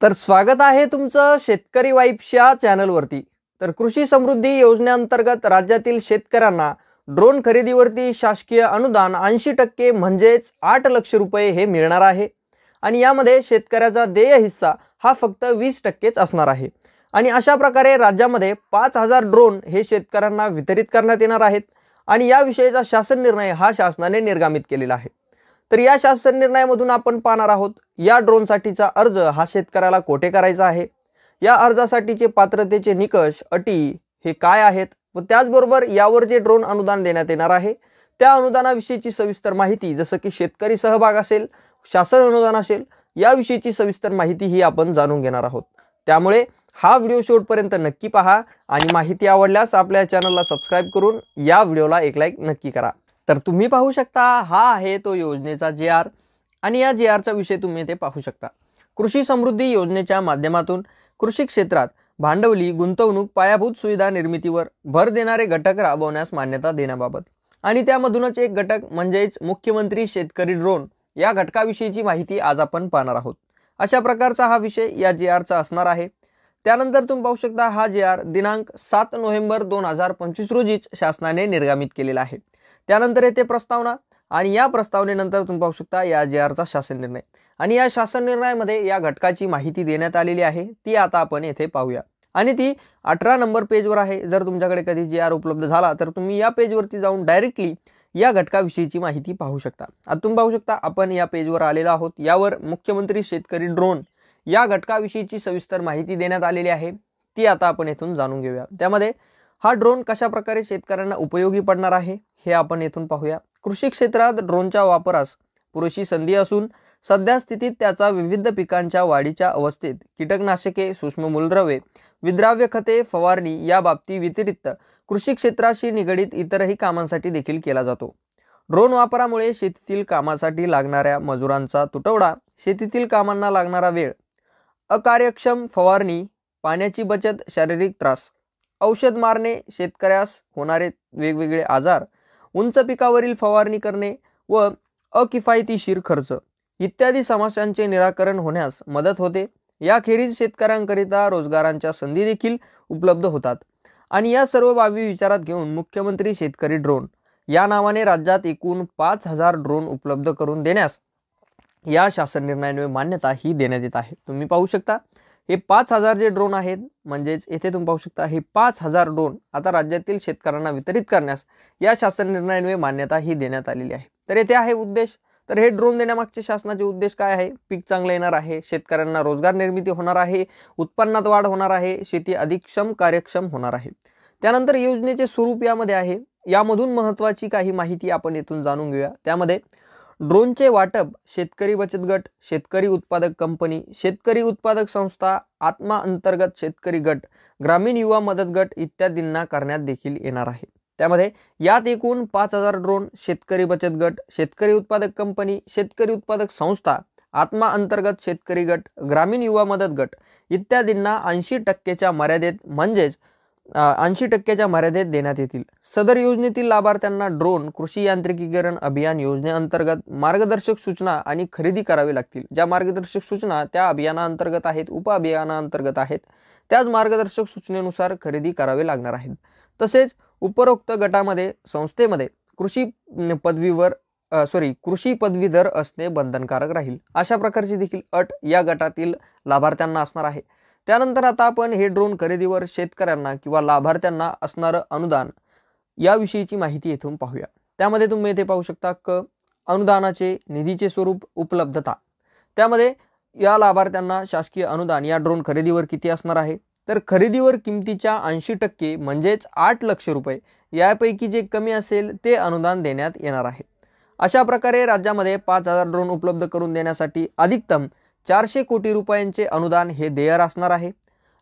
तर स्वागत आहे तुमचं शेतकरी वाइब्सच्या चॅनलवरती। तर कृषी समृद्धी योजनेअंतर्गत राज्यातील शेतकऱ्यांना ड्रोन खरेदीवरती शासकीय अनुदान 80% म्हणजेच 8 लाख रुपये हे मिळणार आहे। आणि यामध्ये शेतकऱ्याचा देय हिस्सा हा फक्त 20%च असणार आहे। आणि अशा प्रकारे राज्यामध्ये 5000 ड्रोन हे शेतकऱ्यांना वितरित करण्यात येणार आहेत। आणि या विषयीचा शासन निर्णय हा शासनाने निर्गमित केलेला आहे। तर या शासन निर्णयामधून आपण पाहणार आहोत या ड्रोनसाठीचा अर्ज हा शेतकऱ्याला कोठे करायचा आहे, या अर्जासाठीचे पात्रतेचे निकष अटी हे काय आहेत व त्याचबरोबर यावर जे ड्रोन अनुदान देण्यात येणार आहे त्या अनुदानाविषयीची सविस्तर माहिती, जसं की शेतकरी सहभाग असेल, शासन अनुदान असेल, याविषयीची सविस्तर माहिती ही आपण जाणून घेणार आहोत। त्यामुळे हा व्हिडिओ शेवटपर्यंत नक्की पहा आणि माहिती आवडल्यास आपल्या चॅनलला सबस्क्राइब करून या व्हिडिओला एक लाईक नक्की करा। तर तुम्ही पाहू शकता हा आहे तो योजनेचा JR आणि या JRचा विषय तुम्ही इथे पाहू शकता। कृषी समृद्धी योजनेच्या माध्यमातून कृषी क्षेत्रात भांडवली गुंतवणूक पायाभूत सुविधा निर्मितीवर भर देणारे घटक राबवण्यास मान्यता देण्याबाबत आणि त्यामधूनच एक घटक म्हणजेच मुख्यमंत्री शेतकरी ड्रोन या घटकाविषयीची माहिती आज आपण पाहणार आहोत। अशा प्रकारचा हा विषय या JRचा असणार आहे। त्यानंतर तुम्ही पाहू शकता हा JR दिनांक 7 नोव्हेंबर 2025 रोजीच शासनाने निर्गमित केलेला आहे। त्यानंतर येथे प्रस्तावना आणि या प्रस्तावनेनंतर तुम्ही पाहू शकता या JRचा शासन निर्णय आणि या शासन निर्णयामध्ये या घटकाची माहिती देण्यात आलेली आहे, ती आता आपण येथे पाहूया। आणि ती 18 नंबर पेजवर आहे। जर तुमच्याकडे कधी JR उपलब्ध झाला तर तुम्ही या पेजवरती जाऊन डायरेक्टली या घटकाविषयीची माहिती पाहू शकता। आता तुम्ही पाहू शकता आपण या पेजवर आलेलो आहोत। यावर मुख्यमंत्री शेतकरी ड्रोन या घटकाविषयीची सविस्तर माहिती देण्यात आलेली आहे, ती आता आपण येथून जाणून घेऊया। त्यामध्ये हा ड्रोन कशा प्रकारे शेतकऱ्यांना उपयोगी पडणार आहे हे आपण येथून पाहूया। कृषी क्षेत्रात ड्रोनच्या वापरास पुरेशी संधी असून सध्या स्थितीत त्याचा विविध पिकांच्या वाढीच्या अवस्थेत कीटकनाशके, सूक्ष्म मूलद्रव्ये, विद्राव्य खते, फवारणी या बाबती व्यतिरिक्त कृषी क्षेत्राशी निगडित इतरही कामांसाठी देखील केला जातो। ड्रोन वापरामुळे शेतीतील कामासाठी लागणाऱ्या मजुरांचा तुटवडा, शेतीतील कामांना लागणारा वेळ, अकार्यक्षम फवारणी, पाण्याची बचत, शारीरिक त्रास, औषध मारणे, शेतकऱ्यास होणारे वेगवेगळे आजार, उंच पिकावरील फवारणी करणे व अकिफायतीशीर खर्च इत्यादी समस्यांचे निराकरण होण्यास मदत होते। याखेरीज शेतकऱ्यांकरिता रोजगारांच्या संधी देखील उपलब्ध होतात। आणि या सर्व बाबी विचारात घेऊन मुख्यमंत्री शेतकरी ड्रोन या नावाने राज्यात एकूण 5000 ड्रोन उपलब्ध करून देण्यास या शासन निर्णयाने मान्यता ही देण्यात येत आहे। तुम्ही पाहू शकता हे 5000 जे ड्रोन आहेत, म्हणजेच येथे तुम्ही पाहू शकता हे 5000 ड्रोन आता राज्यातील शेतकऱ्यांना वितरित करण्यास या शासन निर्णयाने मान्यता ही देण्यात आलेली आहे। तर येथे आहे उद्देश। तर हे ड्रोन देण्यामागचे शासनाचे उद्देश काय आहे? पीक चांगले येणार आहे, शेतकऱ्यांना रोजगार निर्मिती होणार आहे, उत्पन्नात वाढ होणार आहे, शेती अधिक कार्यक्षम होणार आहे। त्यानंतर योजनेचे स्वरूप यामध्ये आहे, यामधून महत्त्वाची काही माहिती आपण येथून जाणून घेऊया। त्यामध्ये ड्रोनचे वाटप शेतकरी बचत गट, शेतकरी उत्पादक कंपनी, शेतकरी उत्पादक संस्था, आत्मा अंतर्गत शेतकरी गट, ग्रामीण युवा मदत गट इत्यादींना करण्यात देखील येणार आहे। त्यामध्ये यात एकूण 5000 ड्रोन शेतकरी बचत गट, शेतकरी उत्पादक कंपनी, शेतकरी उत्पादक संस्था, आत्मा अंतर्गत शेतकरी गट, ग्रामीण युवा मदत गट इत्यादींना 80%च्या मर्यादेत म्हणजेच 80%च्या मर्यादेत देण्यात येतील। सदर योजनेतील लाभार्थ्यांना ड्रोन कृषी यांत्रिकीकरण अभियान योजनेअंतर्गत मार्गदर्शक सूचना आणि खरेदी करावी लागतील। ज्या मार्गदर्शक सूचना त्या अभियानाअंतर्गत आहेत, उपअभियानाअंतर्गत आहेत, त्याच मार्गदर्शक सूचनेनुसार खरेदी करावे लागणार आहेत। तसेच उपरोक्त गटामध्ये संस्थेमध्ये कृषी पदवीधर असणे बंधनकारक राहील, अशा प्रकारची देखील अट या गटातील लाभार्थ्यांना असणार आहे। त्यानंतर आता आपण हे ड्रोन खरेदीवर शेतकऱ्यांना किंवा लाभार्थ्यांना असणारं अनुदान याविषयीची माहिती येथून पाहूया। त्यामध्ये तुम्ही येथे पाहू शकता अनुदानाचे निधीचे स्वरूप, उपलब्धता। त्यामध्ये या लाभार्थ्यांना शासकीय अनुदान या ड्रोन खरेदीवर किती असणार आहे? तर खरेदीवर किमतीच्या 80% म्हणजेच 8 लाख रुपये यापैकी जे कमी असेल ते अनुदान देण्यात येणार आहे। अशा प्रकारे राज्यामध्ये 5000 ड्रोन उपलब्ध करून देण्यासाठी अधिकतम 400 कोटी रुपयांचे अनुदान हे देय असणार आहे।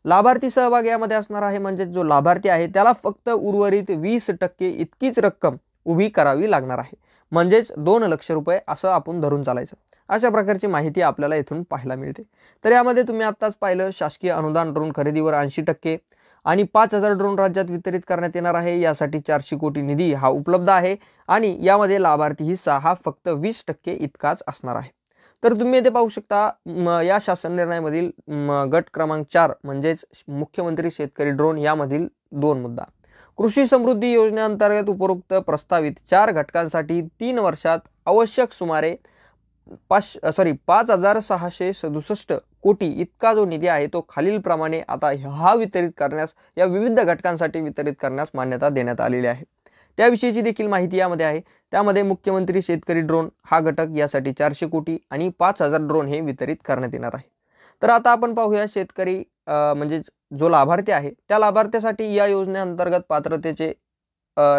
लाभार्थी सहभाग यामध्ये असणार आहे, म्हणजे जो लाभार्थी आहे त्याला फक्त उर्वरित 20% इतकीच रक्कम उभी करावी लागणार आहे, म्हणजेच 2 लाख रुपये असं आपण धरून चालायचं। अशा प्रकारची माहिती आपल्याला इथून पाहायला मिळते। तर यामध्ये तुम्ही आत्ताच पाहिलं शासकीय अनुदान ड्रोन खरेदीवर 80% आणि 5000 ड्रोन राज्यात वितरित करण्यात येणार आहे। यासाठी 400 कोटी निधी हा उपलब्ध आहे आणि यामध्ये लाभार्थी हिस्सा हा फक्त 20% इतकाच असणार आहे। तर तुम्ही येथे पाहू शकता या शासन निर्णयामधील गट क्रमांक 4 म्हणजेच मुख्यमंत्री शेतकरी ड्रोन यामधील 2 मुद्दा. कृषी समृद्धी योजनेअंतर्गत उपरोक्त प्रस्तावित 4 घटकांसाठी 3 वर्षात आवश्यक सुमारे 5,667 कोटी इतका जो निधी आहे तो खालीलप्रमाणे आता वितरित करण्यास, या विविध घटकांसाठी वितरित करण्यास मान्यता देण्यात आलेली आहे. त्याविषयीची देखील माहिती यामध्ये आहे. त्यामध्ये मुख्यमंत्री शेतकरी ड्रोन हा घटक यासाठी 400 कोटी आणि 5,000 ड्रोन हे वितरित करण्यात येणार आहे. तर आता आपण पाहूया शेतकरी म्हणजे जो लाभार्थी आहे त्या लाभार्थ्यासाठी या योजनेअंतर्गत पात्रतेचे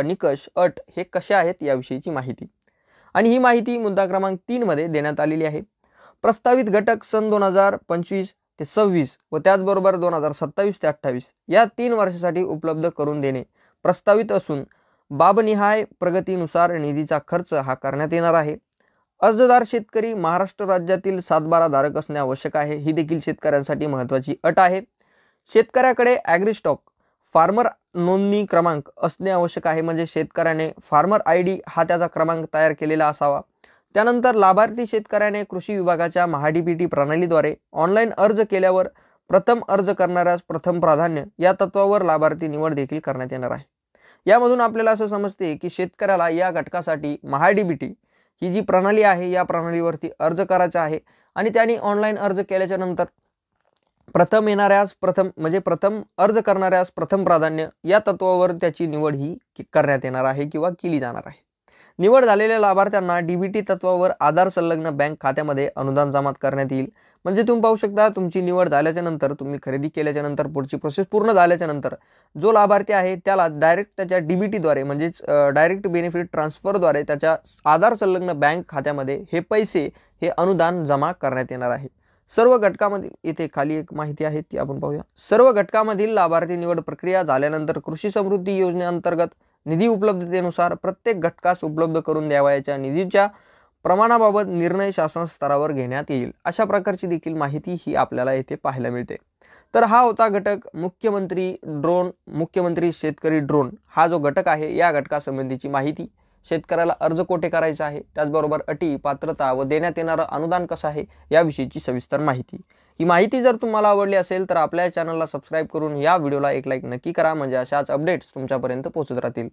निकष, अट हे कसे आहेत याविषयीची माहिती. आणि ही माहिती मुद्दा क्रमांक 3 मध्ये देण्यात आलेली आहे. प्रस्तावित घटक सन 2025 ते 26 व त्याचबरोबर 2027 ते 28 या 3 वर्षासाठी उपलब्ध करून देणे प्रस्तावित असून बाबनिहाय प्रगतीनुसार निधीचा खर्च हा करण्यात येणार आहे. अर्जदार शेतकरी महाराष्ट्र राज्यातील 7/12 धारक असणे आवश्यक आहे. ही देखील शेतकऱ्यांसाठी महत्त्वाची अट आहे. शेतकऱ्याकडे ॲग्रीस्टॉक फार्मर नोंदणी क्रमांक असणे आवश्यक आहे, म्हणजे शेतकऱ्याने फार्मर ID हा त्याचा क्रमांक तयार केलेला असावा. त्यानंतर लाभार्थी शेतकऱ्याने कृषी विभागाच्या महाDBT प्रणालीद्वारे ऑनलाईन अर्ज केल्यावर प्रथम अर्ज करणाऱ्यास प्रथम प्राधान्य या तत्वावर लाभार्थी निवड देखील करण्यात येणार आहे. यामधून आपल्याला असं समजते की शेतकऱ्याला या घटकासाठी महाDBT ही जी प्रणाली आहे या प्रणालीवरती अर्ज करायचा आहे आणि त्यांनी ऑनलाईन अर्ज केल्याच्या नंतर प्रथम अर्ज करणाऱ्यास प्रथम प्राधान्य या तत्वावर त्याची निवड ही करण्यात येणार आहे किंवा केली जाणार आहे. निवड झालेल्या लाभार्थ्यांना DBT तत्वावर आधार संलग्न बँक खात्यामध्ये अनुदान जमा करण्यात येईल. म्हणजे तुम्ही पाहू शकता तुमची निवड झाल्याच्या नंतर, तुम्ही खरेदी केल्याच्या नंतर, पुढची प्रोसेस पूर्ण झाल्याच्या नंतर जो लाभार्थी आहे त्याला डायरेक्ट त्याच्या DBTद्वारे म्हणजेच डायरेक्ट बेनिफिट ट्रान्सफरद्वारे त्याच्या आधार संलग्न बँक खात्यामध्ये हे पैसे, हे अनुदान जमा करण्यात येणार आहे. सर्व घटकामध्ये इथे खाली एक माहिती आहे ती आपण पाहूया. सर्व घटकामधील लाभार्थी निवड प्रक्रिया झाल्यानंतर कृषी समृद्धी योजनेअंतर्गत निधी उपलब्धतेनुसार प्रत्येक घटकास उपलब्ध करून द्यावयाच्या निधीच्या प्रमाणाबाबत निर्णय शासन स्तरावर घेण्यात येईल. अशा प्रकारची देखील माहिती ही आपल्याला येथे पाहायला मिळते. तर हा होता घटक मुख्यमंत्री शेतकरी ड्रोन हा जो घटक आहे या घटकासंबंधीची माहिती. शेतकऱ्याला अर्ज कोठे करायचा आहे, त्याचबरोबर अटी, पात्रता व देण्यात येणारं अनुदान कसं आहे याविषयीची सविस्तर माहिती. ही माहिती जर तुम्हाला आवडली असेल तर आपल्या चॅनलला सबस्क्राईब करून या व्हिडिओला एक लाईक नक्की करा, म्हणजे अशाच अपडेट्स तुमच्यापर्यंत पोहोचत राहतील.